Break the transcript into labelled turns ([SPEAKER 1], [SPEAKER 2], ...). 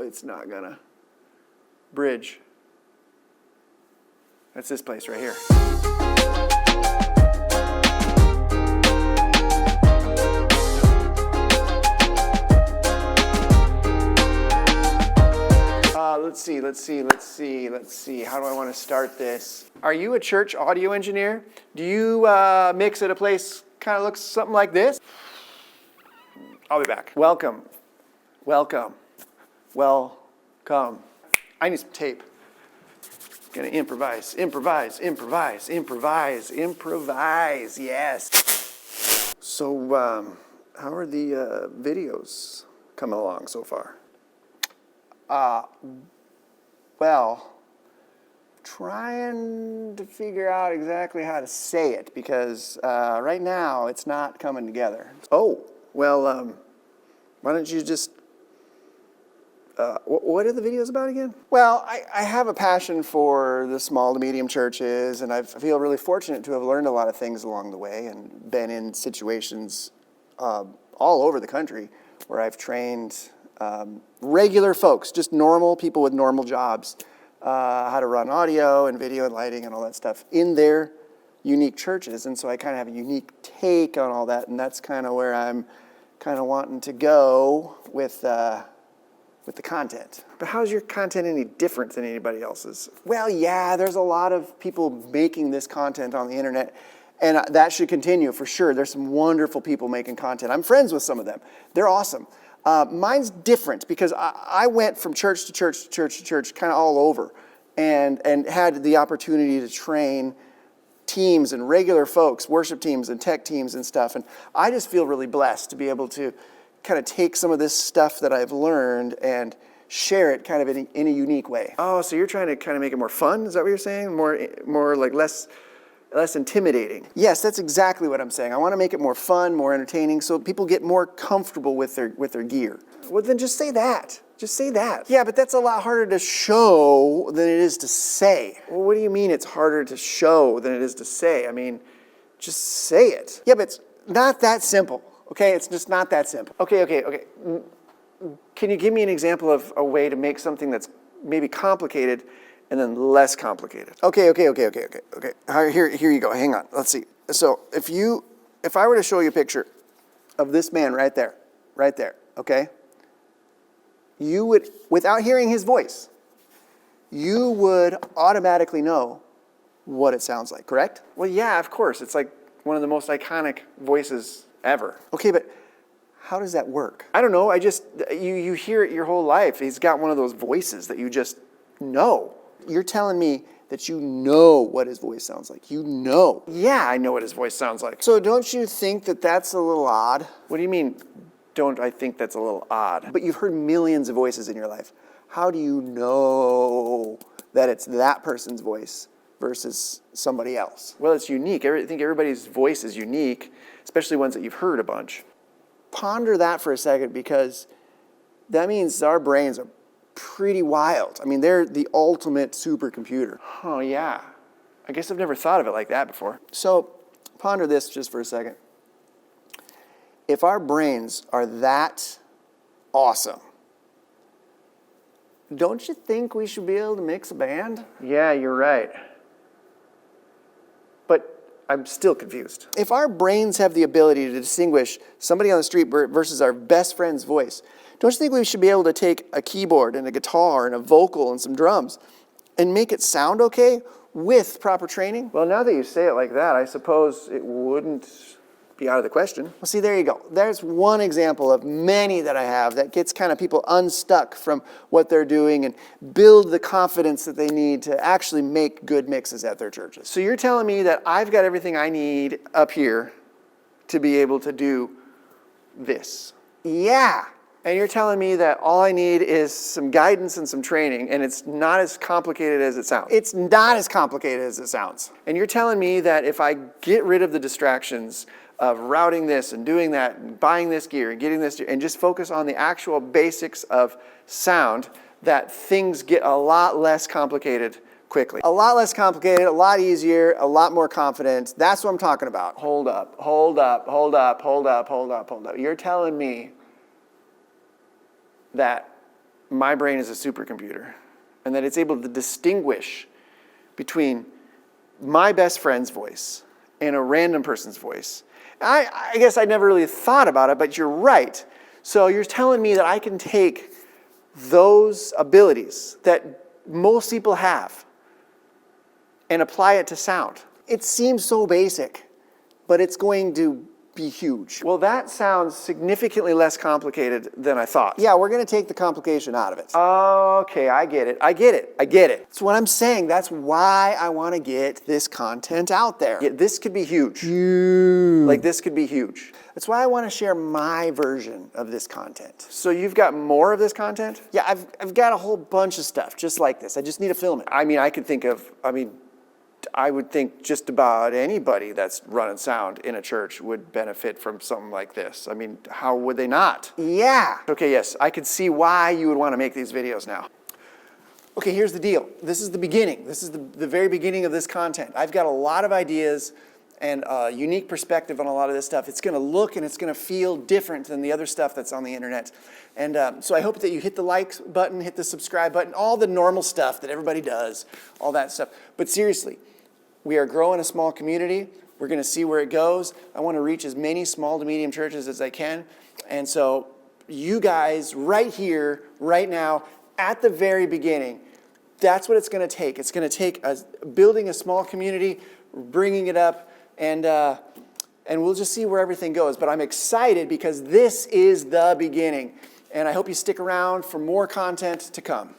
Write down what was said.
[SPEAKER 1] it's not gonna. Bridge. That's this place right here. Let's see. How do I want to start this? Are you a church audio engineer? Do you mix at a place kind of looks something like this? I'll be back. Welcome. I need some tape. Gonna improvise. Yes. So, how are the videos coming along so far? Well, trying to figure out exactly how to say it because right now it's not coming together. Oh, well, why don't you just, what are the videos about again? Well, I have a passion for the small to medium churches, and I feel really fortunate to have learned a lot of things along the way and been in situations all over the country where I've trained regular folks, just normal people with normal jobs, how to run audio and video and lighting and all that stuff in their unique churches. And so I kind of have a unique take on all that, and that's kind of where I'm kind of wanting to go with the content. But how's your content any different than anybody else's? Well, yeah, there's a lot of people making this content on the internet, and that should continue for sure. There's some wonderful people making content. I'm friends with some of them. They're awesome. Mine's different because I went from church to church to church to church, kind of all over, and had the opportunity to train teams and regular folks, worship teams and tech teams and stuff. And I just feel really blessed to be able to kind of take some of this stuff that I've learned and share it kind of in a unique way. Oh, so you're trying to kind of make it more fun? Is that what you're saying? More like less intimidating. Yes, that's exactly what I'm saying. I want to make it more fun, more entertaining, so people get more comfortable with their gear. Well, then just say that. Just say that. Yeah, but that's a lot harder to show than it is to say. Well, what do you mean it's harder to show than it is to say? I mean, just say it. Yeah, but it's not that simple, okay? It's just not that simple. Okay. Can you give me an example of a way to make something that's maybe complicated and then less complicated? Okay. Here you go. Hang on. Let's see. So if I were to show you a picture of this man right there, okay? You would, without hearing his voice, you would automatically know what it sounds like, correct? Well, yeah, of course. It's like one of the most iconic voices ever. Okay, but how does that work? I don't know. You hear it your whole life. He's got one of those voices that you just know. You're telling me that you know what his voice sounds like. You know. Yeah, I know what his voice sounds like. So don't you think that that's a little odd? What do you mean, don't I think that's a little odd? But you've heard millions of voices in your life. How do you know that it's that person's voice versus somebody else? Well, it's unique. I think everybody's voice is unique, especially ones that you've heard a bunch. Ponder that for a second, because that means our brains are pretty wild. I mean, they're the ultimate supercomputer. Oh, yeah. I guess I've never thought of it like that before. So ponder this just for a second. If our brains are that awesome, don't you think we should be able to mix a band? Yeah, you're right. But I'm still confused. If our brains have the ability to distinguish somebody on the street versus our best friend's voice, don't you think we should be able to take a keyboard and a guitar and a vocal and some drums and make it sound okay with proper training? Well, now that you say it like that, I suppose it wouldn't be out of the question. Well, see, there you go. There's one example of many that I have that gets kind of people unstuck from what they're doing and build the confidence that they need to actually make good mixes at their churches. So you're telling me that I've got everything I need up here to be able to do this? Yeah. And you're telling me that all I need is some guidance and some training, and it's not as complicated as it sounds. It's not as complicated as it sounds. And you're telling me that if I get rid of the distractions of routing this and doing that and buying this gear and getting this gear and just focus on the actual basics of sound, that things get a lot less complicated quickly. A lot less complicated, a lot easier, a lot more confident. That's what I'm talking about. Hold up. You're telling me that my brain is a supercomputer and that it's able to distinguish between my best friend's voice and a random person's voice. I guess I never really thought about it, but you're right. So you're telling me that I can take those abilities that most people have and apply it to sound. It seems so basic, but it's going to be huge. Well, that sounds significantly less complicated than I thought. Yeah, we're going to take the complication out of it. Okay, I get it. That's what I'm saying. That's why I want to get this content out there. Yeah, this could be huge. Like, this could be huge. That's why I want to share my version of this content. So you've got more of this content? Yeah, I've got a whole bunch of stuff just like this. I just need to film it. I would think just about anybody that's running sound in a church would benefit from something like this. I mean, how would they not? Yeah. Okay, yes, I could see why you would want to make these videos now. Okay, here's the deal. This is the beginning. This is the very beginning of this content. I've got a lot of ideas and a unique perspective on a lot of this stuff. It's going to look and it's going to feel different than the other stuff that's on the internet. And so I hope that you hit the like button, hit the subscribe button, all the normal stuff that everybody does, all that stuff. But seriously, we are growing a small community. We're going to see where it goes. I want to reach as many small to medium churches as I can. And so you guys right here, right now, at the very beginning, that's what it's going to take. It's going to take us building a small community, bringing it up, and we'll just see where everything goes. But I'm excited because this is the beginning. And I hope you stick around for more content to come.